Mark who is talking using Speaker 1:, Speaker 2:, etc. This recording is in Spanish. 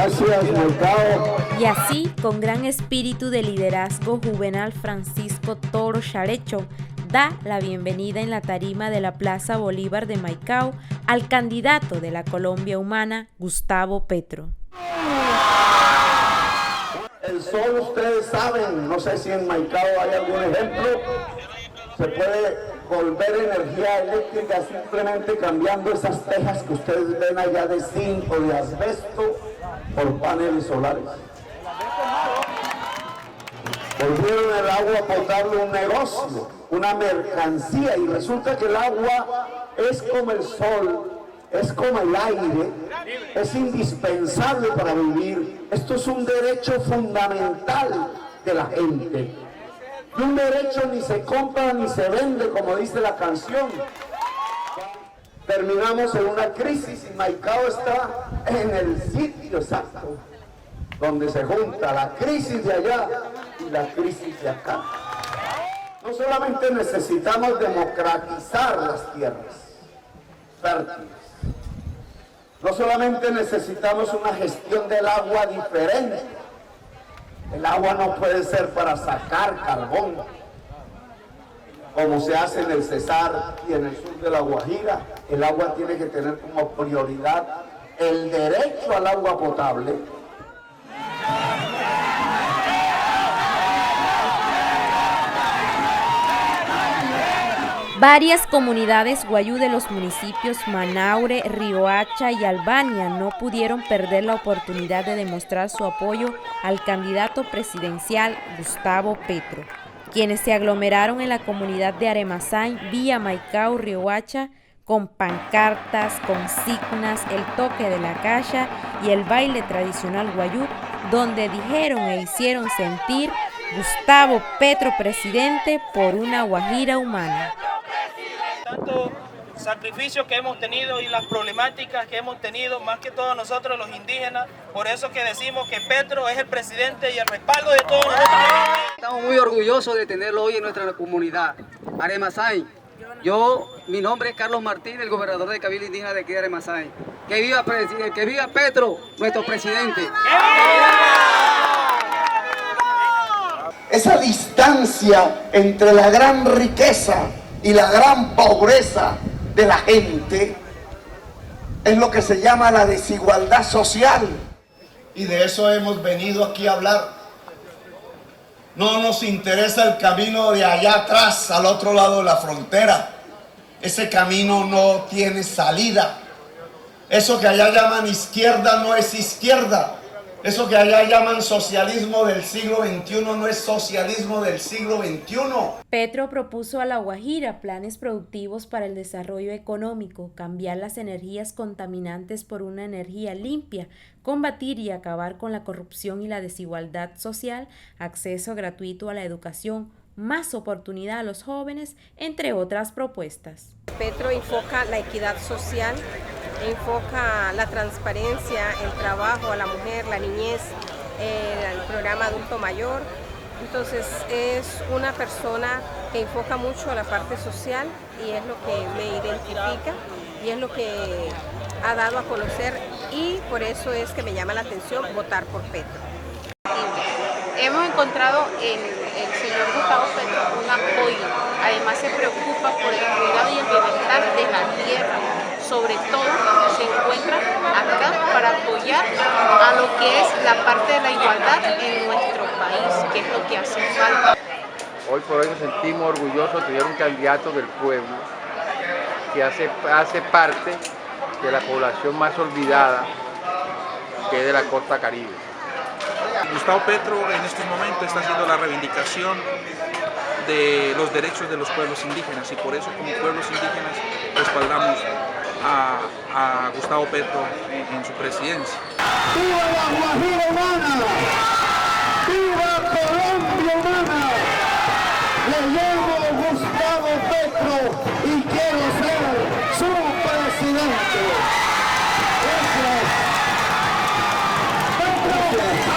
Speaker 1: Gracias, Maicao.
Speaker 2: Y así, con gran espíritu de liderazgo juvenal, Francisco Toro Xarecho da la bienvenida en la tarima de la Plaza Bolívar de Maicao al candidato de la Colombia Humana, Gustavo Petro.
Speaker 1: El sol, ustedes saben, no sé si en Maicao hay algún ejemplo, se puede volver energía eléctrica simplemente cambiando esas tejas que ustedes ven allá de zinc o de asbesto por paneles solares. Volvieron el agua potable un negocio, una mercancía, y resulta que el agua es como el sol, es como el aire, es indispensable para vivir. Esto es un derecho fundamental de la gente. Y un derecho ni se compra ni se vende, como dice la canción. Terminamos en una crisis y Maicao está en el sitio exacto, donde se junta la crisis de allá y la crisis de acá. No solamente necesitamos democratizar las tierras fértiles, no solamente necesitamos una gestión del agua diferente. El agua no puede ser para sacar carbón, como se hace en el Cesar y en el sur de la Guajira. El agua tiene que tener como prioridad el derecho al agua potable.
Speaker 2: Varias comunidades guayú de los municipios Manaure, Riohacha y Albania no pudieron perder la oportunidad de demostrar su apoyo al candidato presidencial Gustavo Petro, quienes se aglomeraron en la comunidad de Aremazain, vía Maicao, Riohacha, con pancartas, consignas, el toque de la cacha y el baile tradicional guayú, donde dijeron e hicieron sentir Gustavo Petro presidente por una Guajira humana.
Speaker 3: Tanto sacrificio que hemos tenido y las problemáticas que hemos tenido, más que todos nosotros los indígenas, por eso que decimos que Petro es el presidente y el respaldo de todos nosotros.
Speaker 4: Estamos muy orgullosos de tenerlo hoy en nuestra comunidad, Aremazain. Mi nombre es Carlos Martín, el gobernador de Cabildo Indígena de aquí de Aremazain. Que viva Petro, nuestro presidente.
Speaker 1: Esa distancia entre la gran riqueza y la gran pobreza de la gente es lo que se llama la desigualdad social. Y de eso hemos venido aquí a hablar. No nos interesa el camino de allá atrás, al otro lado de la frontera. Ese camino no tiene salida. Eso que allá llaman izquierda no es izquierda. Eso que allá llaman socialismo del siglo XXI no es socialismo del siglo XXI.
Speaker 2: Petro propuso a La Guajira planes productivos para el desarrollo económico, cambiar las energías contaminantes por una energía limpia, combatir y acabar con la corrupción y la desigualdad social, acceso gratuito a la educación, más oportunidad a los jóvenes, entre otras propuestas.
Speaker 5: Petro enfoca la equidad social, enfoca la transparencia, el trabajo a la mujer, la niñez, el programa adulto mayor. Entonces es una persona que enfoca mucho a la parte social y es lo que me identifica y es lo que ha dado a conocer y por eso es que me llama la atención votar por Petro.
Speaker 6: Hemos encontrado en el señor Gustavo Petro un apoyo, además se preocupa por el cuidado y el bienestar de la tierra, sobre todo se encuentra acá para apoyar a lo que es la parte de la igualdad en nuestro país, que es lo que hace falta.
Speaker 7: Hoy por hoy nos sentimos orgullosos de tener un candidato del pueblo que hace parte de la población más olvidada, que es de la costa caribe.
Speaker 8: Gustavo Petro en estos momentos está haciendo la reivindicación de los derechos de los pueblos indígenas y por eso como pueblos indígenas respaldamos a Gustavo Petro en su presidencia.
Speaker 1: ¡Viva la Guajira humana! ¡Viva Colombia humana! Le llamo Gustavo Petro y quiero ser su presidente. Gracias. Gracias.